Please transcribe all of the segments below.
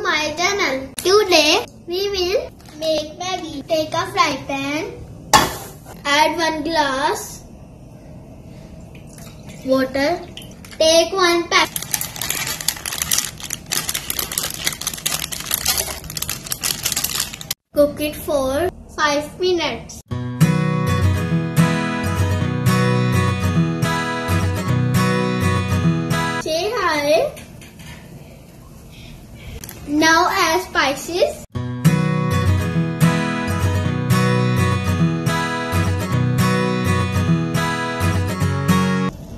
my channel. Today we will make Maggi. Take a fry pan, add 1 glass water, take 1 pack. Cook it for 5 minutes. Say hi. Now add spices.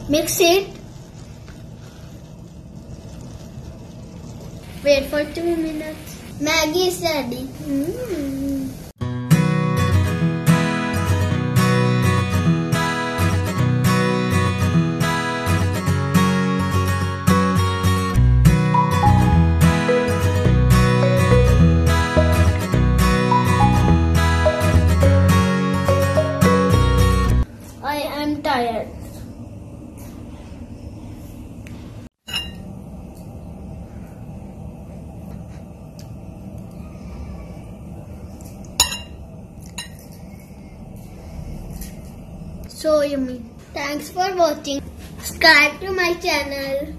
Mix it. Wait for 2 minutes. Maggi is ready. I am tired. So yummy. Thanks for watching. Subscribe to my channel.